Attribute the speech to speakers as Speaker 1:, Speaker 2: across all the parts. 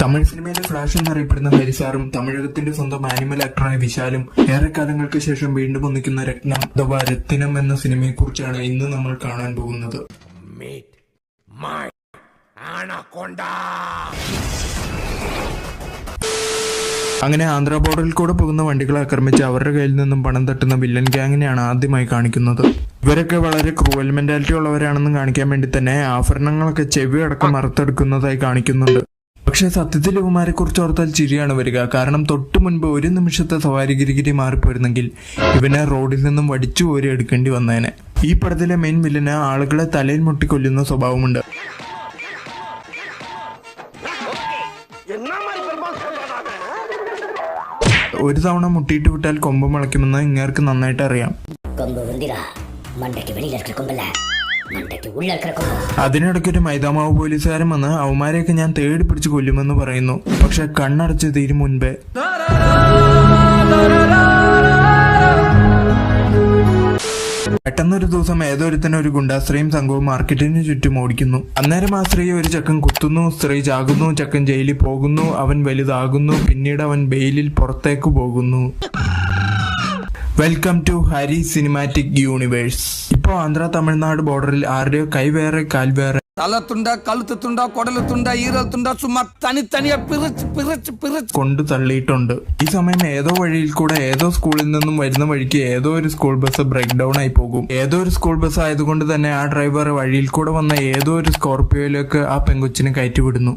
Speaker 1: തമിഴ് സിനിമയിലെ ഫ്ലാഷ് എന്നറിയപ്പെടുന്ന ഹരിസാറും തമിഴകത്തിന്റെ സ്വന്തം ആനിമൽ ആക്ടറായ വിശാലും ഏറെക്കാലങ്ങൾക്ക് ശേഷം വീണ്ടും ഒന്നിക്കുന്ന രത്നം അഥവാ രത്തിനം എന്ന സിനിമയെ കുറിച്ചാണ് ഇന്ന് നമ്മൾ കാണാൻ പോകുന്നത്. അങ്ങനെ ആന്ധ്ര ബോർഡറിൽ കൂടെ പോകുന്ന വണ്ടികളെ ആക്രമിച്ച് അവരുടെ കയ്യിൽ നിന്നും പണം തട്ടുന്ന വില്ലൻ ഗ്യാങ്ങിനെയാണ് ആദ്യമായി കാണിക്കുന്നത്. ഇവരൊക്കെ വളരെ ക്രൂവൽ മെന്റാലിറ്റി ഉള്ളവരാണെന്ന് കാണിക്കാൻ വേണ്ടി തന്നെ ആഭരണങ്ങളൊക്കെ ചെവി അടക്കം മറുത്തെടുക്കുന്നതായി കാണിക്കുന്നുണ്ട്. പക്ഷെ സത്യത്തിൽ ഇവന്മാരെ കുറിച്ച് ഓർത്താൽ ചിരിയാണ് വരിക. കാരണം തൊട്ടു മുൻപ് ഒരു നിമിഷത്തെ സവാരി ഗിരിഗിരി മാറിപ്പോയിരുന്നെങ്കിൽ ഇവനെ റോഡിൽ നിന്നും വടിച്ചു കോരി എടുക്കേണ്ടി വന്നേനെ. ഈ പടത്തിലെ മെയിൻ വില്ലന് ആളുകളെ തലയിൽ മുട്ടിക്കൊല്ലുന്ന സ്വഭാവമുണ്ട്. ഒരു തവണ മുട്ടിയിട്ട് വിട്ടാൽ കൊമ്പ് മുളയ്ക്കുമെന്ന് ഇങ്ങേർക്ക് നന്നായിട്ട് അറിയാം. അതിനിടയ്ക്ക് ഒരു മൈദാമാവ് പോലീസുകാരൻ വന്ന് അവന്മാരെയൊക്കെ ഞാൻ തേടി പിടിച്ച് കൊല്ലുമെന്ന് പറയുന്നു. പക്ഷെ കണ്ണടച്ച് തീരും മുൻപേ പെട്ടെന്നൊരു ദിവസം ഏതൊരുത്തന്നെ ഒരു ഗുണ്ടാസ്ത്രീയും സംഘവും മാർക്കറ്റിന് ചുറ്റും ഓടിക്കുന്നു. അന്നേരം ആ സ്ത്രീ ഒരു ചക്കൻ കുത്തുന്നു, സ്ത്രീ ചാകുന്നു, ചക്കൻ ജയിലിൽ പോകുന്നു, അവൻ വലുതാകുന്നു, പിന്നീട് അവൻ ബെയിലിൽ പുറത്തേക്ക് പോകുന്നു. Welcome to Hari cinematic universe. ഇപ്പോ ആന്ധ്ര തമിഴ്നാട് ബോർഡറിൽ ആരുടെയോ കൈ വേറെ കാൽ വേറെ, തലത്തുണ്ട കഴുത്തുണ്ട കൊടലുത്തുണ്ട ഈരത്തുണ്ട ചുമ്മാ തനിത്തനിയെ കൊണ്ടു തള്ളിയിട്ടുണ്ട്. ഈ സമയം ഏതോ വഴിയിൽ കൂടെ ഏതോ സ്കൂളിൽ നിന്നും വരുന്ന വഴിക്ക് ഏതോ ഒരു സ്കൂൾ ബസ് ബ്രേക്ക് ഡൗൺ ആയി പോകും. ഏതോ ഒരു സ്കൂൾ ബസ് ആയതുകൊണ്ട് തന്നെ ആ ഡ്രൈവർ വഴിയിൽ കൂടെ വന്ന ഏതോ ഒരു സ്കോർപിയോയിലേക്ക് ആ പെങ്കൊച്ചിനെ കയറ്റിവിടുന്നു.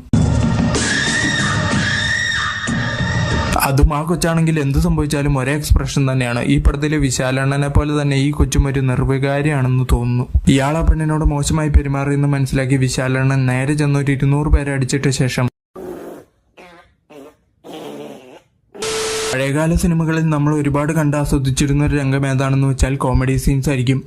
Speaker 1: അതും ആ കൊച്ചാണെങ്കിൽ എന്ത് സംഭവിച്ചാലും ഒരേ എക്സ്പ്രഷൻ തന്നെയാണ്. ഈ പടത്തിലെ വിശാലണ്ണനെ പോലെ തന്നെ ഈ കൊച്ചും ഒരു നിർവികാരിയാണെന്ന് തോന്നുന്നു. ഇയാൾ ആ പെണ്ണിനോട് മോശമായി പെരുമാറിയെന്ന് മനസ്സിലാക്കി വിശാലണ്ണൻ നേരെ ചെന്നൊരു 200 പേരെ അടിച്ചിട്ട ശേഷം പഴയകാല സിനിമകളിൽ നമ്മൾ ഒരുപാട് കണ്ട് ആസ്വദിച്ചിരുന്ന ഒരു രംഗം ഏതാണെന്ന് വെച്ചാൽ കോമഡി സീൻസ് ആയിരിക്കും.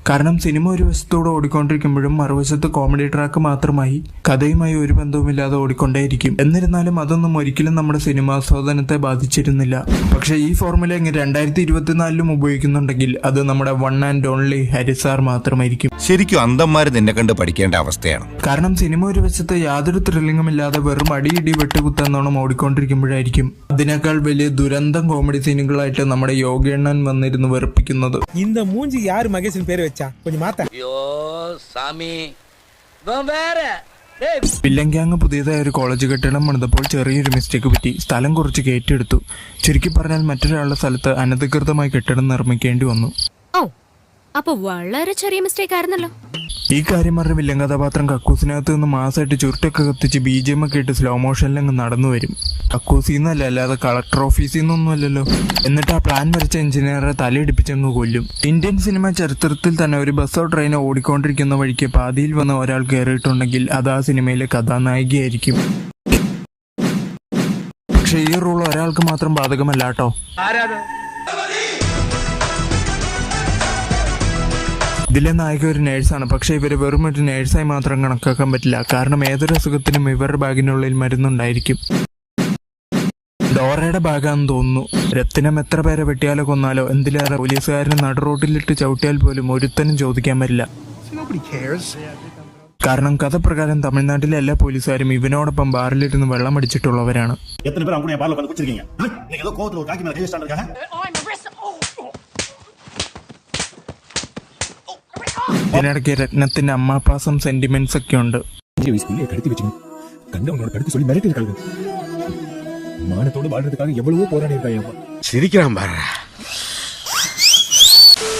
Speaker 1: കാരണം സിനിമ ഒരു വശത്തോടെ ഓടിക്കൊണ്ടിരിക്കുമ്പോഴും മറുവശത്ത് കോമഡി ട്രാക്ക് മാത്രമായി കഥയുമായി ഒരു ബന്ധവുമില്ലാതെ ഓടിക്കൊണ്ടേയിരിക്കും. എന്നിരുന്നാലും അതൊന്നും ഒരിക്കലും നമ്മുടെ സിനിമാസ്വാദനത്തെ ബാധിച്ചിരുന്നില്ല. പക്ഷെ ഈ ഫോർമുല 2024 ഉപയോഗിക്കുന്നുണ്ടെങ്കിൽ അത് നമ്മുടെ വൺ ആൻഡ് ഓൺലി ഹരിസാർ മാത്രമായിരിക്കും.
Speaker 2: ശരിക്കും അന്തന്മാര് നിന്നെ കണ്ട് പഠിക്കേണ്ട അവസ്ഥയാണ്.
Speaker 1: കാരണം സിനിമ ഒരു വശത്ത് യാതൊരു ത്രില്ലിംഗുമില്ലാതെ വെറും അടിയിടി വെട്ടുകുത്തെന്നോണം ഓടിക്കൊണ്ടിരിക്കുമ്പോഴായിരിക്കും അതിനേക്കാൾ വലിയ ദുരന്തം കോമഡി സീനുകളായിട്ട് നമ്മുടെ യോഗണ്ണൻ വന്നിരുന്ന് വെറുപ്പിക്കുന്നത്. വില്ലൻ ഗ്യാങ് പുതിയതായ ഒരു കോളേജ് കെട്ടിടം പണിതപ്പോൾ ചെറിയൊരു മിസ്റ്റേക്ക് പറ്റി. സ്ഥലം കുറച്ച് കയറ്റിയെടുത്തു. ചുരുക്കി പറഞ്ഞാൽ മറ്റൊരാളുടെ സ്ഥലത്ത് അനധികൃതമായി കെട്ടിടം നിർമ്മിക്കേണ്ടി വന്നു.
Speaker 3: അപ്പൊ വളരെ ചെറിയ മിസ്റ്റേക്ക് ആയിരുന്നല്ലോ.
Speaker 1: ഈ കാര്യം പറഞ്ഞ വില്ലൻ കഥാപാത്രം കക്കൂസിനകത്ത് നിന്ന് മാസമായിട്ട് ചുരുട്ടൊക്കെ കത്തിച്ച് BGM ഒക്കെ ഇട്ട് സ്ലോ മോഷനിലങ്ങ് നടന്നു വരും. കക്കൂസിൽ നിന്നല്ല, അല്ലാതെ കളക്ടർ ഓഫീസിൽ നിന്നൊന്നും അല്ലല്ലോ. എന്നിട്ട് ആ പ്ലാൻ വരച്ച എഞ്ചിനീയറെ തലയിടിപ്പിച്ചങ്ങ് കൊല്ലും. ഇന്ത്യൻ സിനിമ ചരിത്രത്തിൽ തന്നെ ഒരു ബസ്സോ ട്രെയിനോ ഓടിക്കൊണ്ടിരിക്കുന്ന വഴിക്ക് പാതിയിൽ വന്ന് ഒരാൾ കയറിയിട്ടുണ്ടെങ്കിൽ അത് ആ സിനിമയിലെ കഥാനായികയായിരിക്കും. പക്ഷെ ഈ റൂൾ ഒരാൾക്ക് മാത്രം ബാധകമല്ല കേട്ടോ. ഇതിലെ നായിക ഒരു നേഴ്സാണ്. പക്ഷെ ഇവര് വെറും ഒരു നേഴ്സായി മാത്രം കണക്കാക്കാൻ പറ്റില്ല. കാരണം ഏതൊരു അസുഖത്തിനും ഇവരുടെ ബാഗിനുള്ളിൽ മരുന്നുണ്ടായിരിക്കും. ഡോറയുടെ ബാഗാന്ന് തോന്നുന്നു. രത്തിനം എത്ര പേരെ വെട്ടിയാലോ കൊന്നാലോ എന്തിലേറെ പോലീസുകാരനെ നടുറോട്ടിലിട്ട് ചവിട്ടിയാൽ പോലും ഒരുത്തനും ചോദിക്കാൻ പറ്റില്ല. കാരണം കഥ പ്രകാരം തമിഴ്നാട്ടിലെ എല്ലാ പോലീസുകാരും ഇവനോടൊപ്പം ബാറിലിരുന്ന് വെള്ളം അടിച്ചിട്ടുള്ളവരാണ്. ഇതിനിടയ്ക്ക് രത്നത്തിന്റെ അമ്മാപ്പാസം സെന്റിമെന്റ്സ് ഒക്കെ ഉണ്ട്.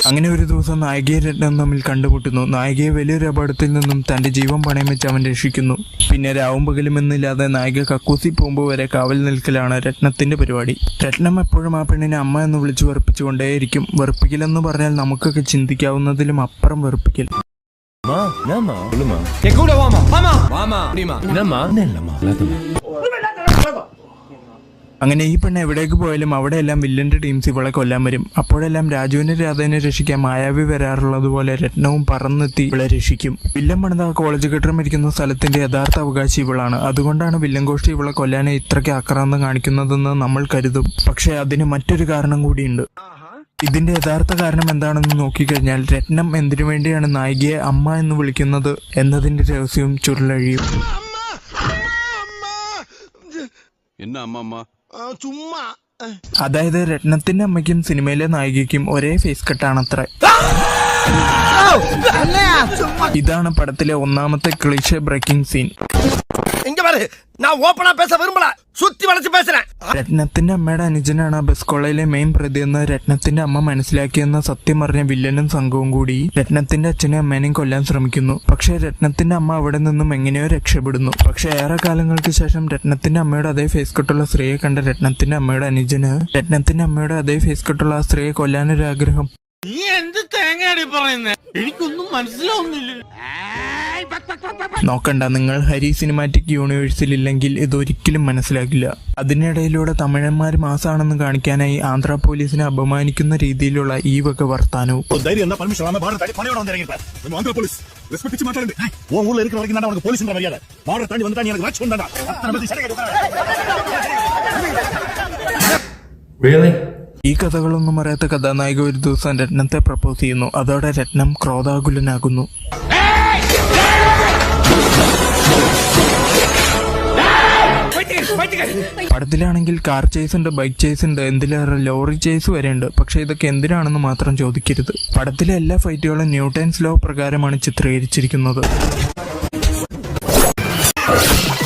Speaker 1: അങ്ങനെ ഒരു ദിവസം നായികയെ രത്നം തമ്മിൽ കണ്ടുമുട്ടുന്നു. നായികയെ വലിയൊരു അപകടത്തിൽ നിന്നും തന്റെ ജീവൻ പണയം വെച്ച് അവൻ രക്ഷിക്കുന്നു. പിന്നെ രാവും പകലുമെന്നില്ലാതെ നായിക കക്കൂസി പോകുമ്പോൾ വരെ കാവൽ നിൽക്കലാണ് രത്നത്തിന്റെ പരിപാടി. രത്നം എപ്പോഴും ആ പെണ്ണിനെ അമ്മ എന്ന് വിളിച്ച് വെറുപ്പിച്ചുകൊണ്ടേയിരിക്കും. വെറുപ്പിക്കലെന്ന് പറഞ്ഞാൽ നമുക്കൊക്കെ ചിന്തിക്കാവുന്നതിലും അപ്പുറം വെറുപ്പിക്കൽ. അങ്ങനെ ഈ പെണ്ണ് എവിടേക്ക് പോയാലും അവിടെയെല്ലാം വില്ലന്റെ ടീംസ് ഇവളെ കൊല്ലാൻ വരും. അപ്പോഴെല്ലാം രാജുവിന്റെ രാധേനെ രക്ഷിക്കാൻ മായാവി വരാറുള്ളത് പോലെ രത്നവും പറന്നെത്തി ഇവളെ രക്ഷിക്കും. വില്ലൻ പണിത കോളേജ് കെട്ടിടം ഇരിക്കുന്ന സ്ഥലത്തിന്റെ യഥാർത്ഥ അവകാശി ഇവളാണ്. അതുകൊണ്ടാണ് വില്ലൻ ഗോഷ്ഠി ഇവളെ കൊല്ലാനെ ഇത്രയ്ക്ക് ആക്രാന്തം കാണിക്കുന്നതെന്ന് നമ്മൾ കരുതും. പക്ഷെ അതിന് മറ്റൊരു കാരണം കൂടിയുണ്ട്. ഇതിന്റെ യഥാർത്ഥ കാരണം എന്താണെന്ന് നോക്കിക്കഴിഞ്ഞാൽ രത്നം എന്തിനു വേണ്ടിയാണ് നായികയെ അമ്മ എന്ന് വിളിക്കുന്നത് എന്നതിന്റെ രഹസ്യവും ചുരുളഴിയും.
Speaker 4: என்ன அம்மா
Speaker 5: ചുമ്മാ
Speaker 1: അതായത് രത്നത്തിന്റെ അമ്മയ്ക്കും സിനിമയിലെ നായികയ്ക്കും ഒരേ ഫേസ് കട്ടാണത്രേ. ഇതാണ് പടത്തിലെ ഒന്നാമത്തെ ക്ലീഷേ ബ്രേക്കിംഗ് സീൻ.
Speaker 5: ഇങ്ങ പാரு நான் ஓபனா பேச விரும்பல சுத்தி வளைச்சு பேசுறேன்.
Speaker 1: രത്നത്തിന്റെ അമ്മയുടെ അനുജനാണ് ആ ബസ് കൊള്ളയിലെ മെയിൻ പ്രതിയെന്ന് രത്നത്തിന്റെ അമ്മ മനസ്സിലാക്കിയെന്ന സത്യം അറിഞ്ഞ വില്ലനും സംഘവും കൂടി രത്നത്തിന്റെ അച്ഛനെയും അമ്മേനെയും കൊല്ലാൻ ശ്രമിക്കുന്നു. പക്ഷേ രത്നത്തിന്റെ അമ്മ അവിടെ നിന്നും എങ്ങനെയോ രക്ഷപ്പെടുന്നു. പക്ഷെ ഏറെ കാലങ്ങൾക്ക് ശേഷം രത്നത്തിന്റെ അമ്മയുടെ അതേ ഫേസ് കട്ടുള്ള സ്ത്രീയെ കണ്ട രത്നത്തിന്റെ അമ്മയുടെ അനുജന് രത്നത്തിന്റെ അമ്മയുടെ അതേ ഫേസ് കട്ടുള്ള ആ സ്ത്രീയെ കൊല്ലാനൊരു ആഗ്രഹം.
Speaker 5: നീ എന്ത് തേങ്ങയാടി പറയുന്നേ? എനിക്കൊന്നും മനസ്സിലാവുന്നില്ല.
Speaker 1: നോക്കണ്ട, നിങ്ങൾ ഹരി സിനിമാറ്റിക് യൂണിവേഴ്സിൽ ഇല്ലെങ്കിൽ ഇതൊരിക്കലും മനസ്സിലാക്കില്ല. അതിനിടയിലൂടെ തമിഴന്മാർ മാസാണെന്ന് കാണിക്കാനായി ആന്ധ്ര പോലീസിനെ അപമാനിക്കുന്ന രീതിയിലുള്ള ഈ വക വർത്താനവും. ഈ കഥകളൊന്നും അറിയാത്ത കഥാനായിക ഒരു ദിവസം രത്നത്തെ പ്രപ്പോസ് ചെയ്യുന്നു. അതോടെ രത്നം ക്രോധാകുലനാകുന്നു. പടത്തിലാണെങ്കിൽ കാർ ചേസ് ഉണ്ട്, ബൈക്ക് ചേസ് ഉണ്ട്, എന്തിലേറെ ലോറി ചേസ് വരെ ഉണ്ട്. പക്ഷെ ഇതൊക്കെ എന്തിനാണെന്ന് മാത്രം ചോദിക്കരുത്. പടത്തിലെ എല്ലാ ഫൈറ്റുകളും ന്യൂട്ടൺസ് ലോ പ്രകാരമാണ് ചിത്രീകരിച്ചിരിക്കുന്നത്.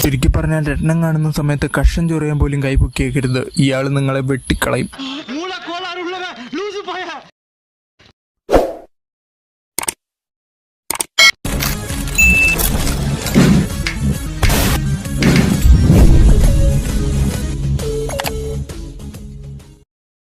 Speaker 1: ചുരുക്കി പറഞ്ഞാൽ രത്നം കാണുന്ന സമയത്ത് കഷം ചൊറിയാൻ പോലും കൈ പൊക്കിയേക്കരുത്. ഇയാൾ നിങ്ങളെ വെട്ടിക്കളയും.